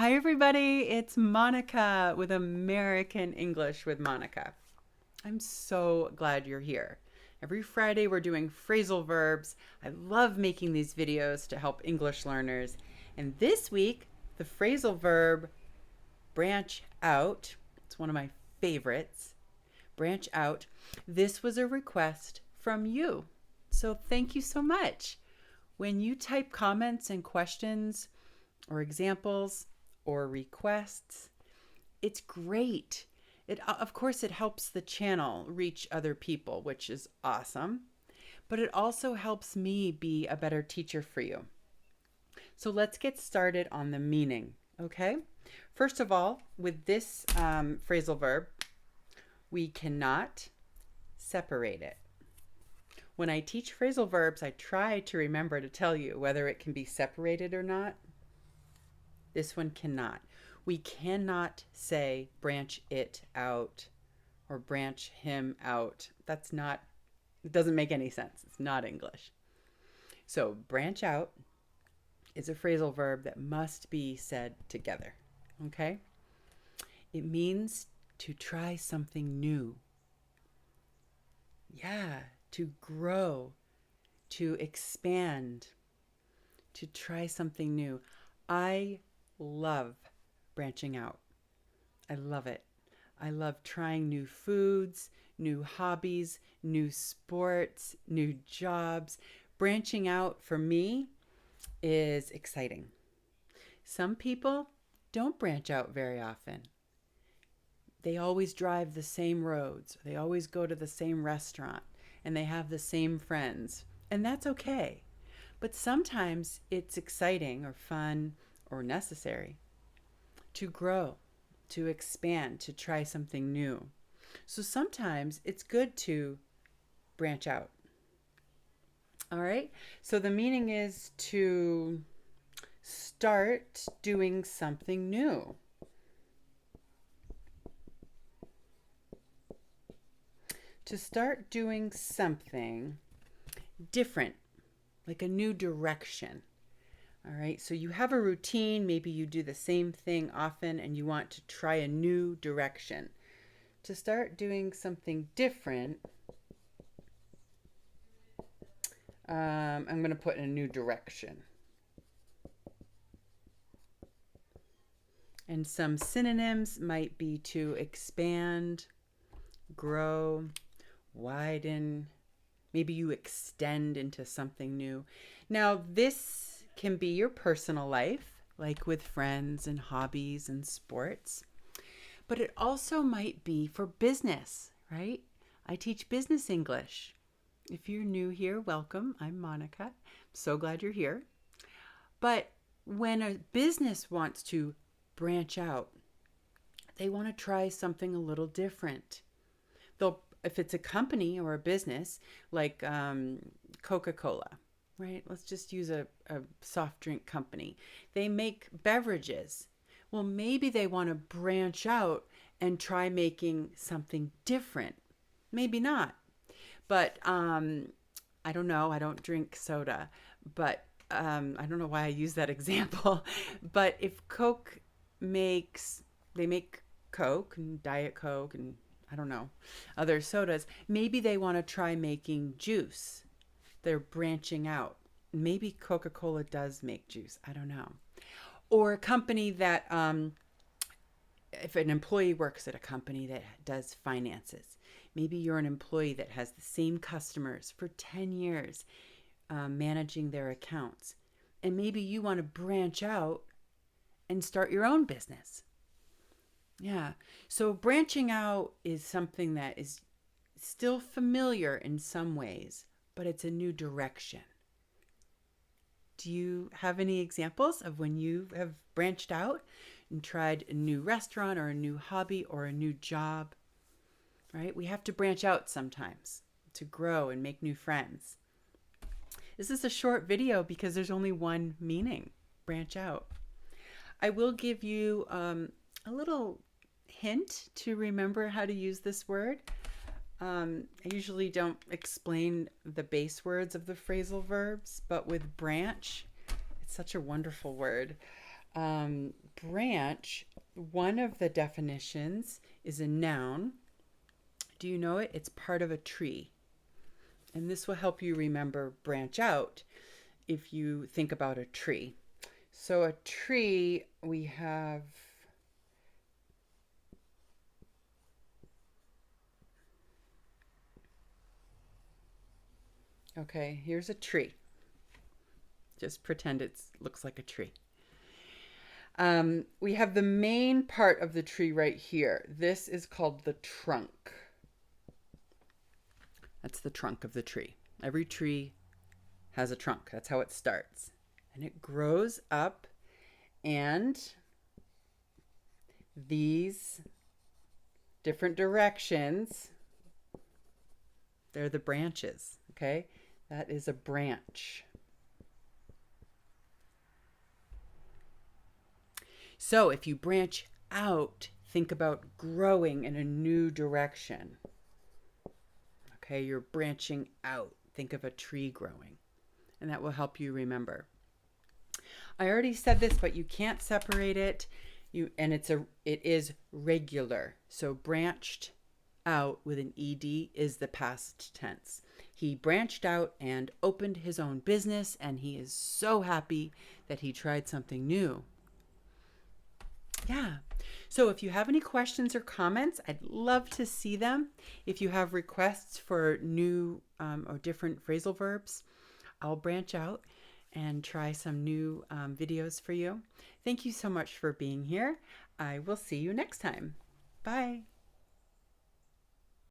Hi, everybody. It's Monica with American English with Monica. I'm so glad you're here. Every Friday, we're doing phrasal verbs. I love making these videos to help English learners. And this week, the phrasal verb branch out, it's one of my favorites, branch out. This was a request from you. So thank you so much. When you type comments and questions or examples, or requests, it's great. Of course, it helps the channel reach other people, which is awesome, but it also helps me be a better teacher for you. So let's get started on the meaning, okay? First of all, with this phrasal verb, we cannot separate it. When I teach phrasal verbs, I try to remember to tell you whether it can be separated or not. This one cannot. We cannot say branch it out or branch him out. It doesn't make any sense. It's not English. So branch out is a phrasal verb that must be said together. Okay? It means to try something new. Yeah, to grow, to expand, to try something new. I love branching out. I love it. I love trying new foods, new hobbies, new sports, new jobs. Branching out for me is exciting. Some people don't branch out very often. They always drive the same roads. They always go to the same restaurant and they have the same friends. And that's okay. But sometimes it's exciting or fun or necessary to grow, to expand, to try something new. So sometimes it's good to branch out. All right? So the meaning is to start doing something new. To start doing something different, like a new direction. All right, so you have a routine. Maybe you do the same thing often and you want to try a new direction. To start doing something different, I'm going to put in a new direction. And some synonyms might be to expand, grow, widen. Maybe you extend into something new. Now, this can be your personal life, like with friends and hobbies and sports. But it also might be for business, right? I teach business English. If you're new here, welcome. I'm Monica. I'm so glad you're here. But when a business wants to branch out, they want to try something a little different. If it's a company or a business like Coca-Cola, right? Let's just use a soft drink company. They make beverages. Well, maybe they want to branch out and try making something different. Maybe not. But I don't know. I don't drink soda. But I don't know why I use that example. But if they make Coke and Diet Coke and I don't know, other sodas, maybe they want to try making juice. They're branching out. Maybe Coca-Cola does make juice. I don't know. Or a company that, if an employee works at a company that does finances, maybe you're an employee that has the same customers for 10 years managing their accounts. And maybe you want to branch out and start your own business. Yeah. So branching out is something that is still familiar in some ways, but it's a new direction. Do you have any examples of when you have branched out and tried a new restaurant or a new hobby or a new job? Right? We have to branch out sometimes to grow and make new friends. This is a short video because there's only one meaning, branch out. I will give you a little hint to remember how to use this word. I usually don't explain the base words of the phrasal verbs, but with branch, it's such a wonderful word. Branch, one of the definitions is a noun. Do you know it? It's part of a tree. And this will help you remember branch out if you think about a tree. So a tree, we have okay, here's a tree. Just pretend it looks like a tree. We have the main part of the tree right here. This is called the trunk. That's the trunk of the tree. Every tree has a trunk. That's how it starts. And it grows up, and these different directions, they're the branches, okay? That is a branch. So if you branch out, think about growing in a new direction. Okay, you're branching out. Think of a tree growing, and that will help you remember. I already said this, but you can't separate it. It is regular. So branched out with an ed is the past tense. He branched out and opened his own business, and he is so happy that he tried something new. Yeah. So if you have any questions or comments, I'd love to see them. If you have requests for new or different phrasal verbs, I'll branch out and try some new videos for you. Thank you so much for being here. I will see you next time. Bye.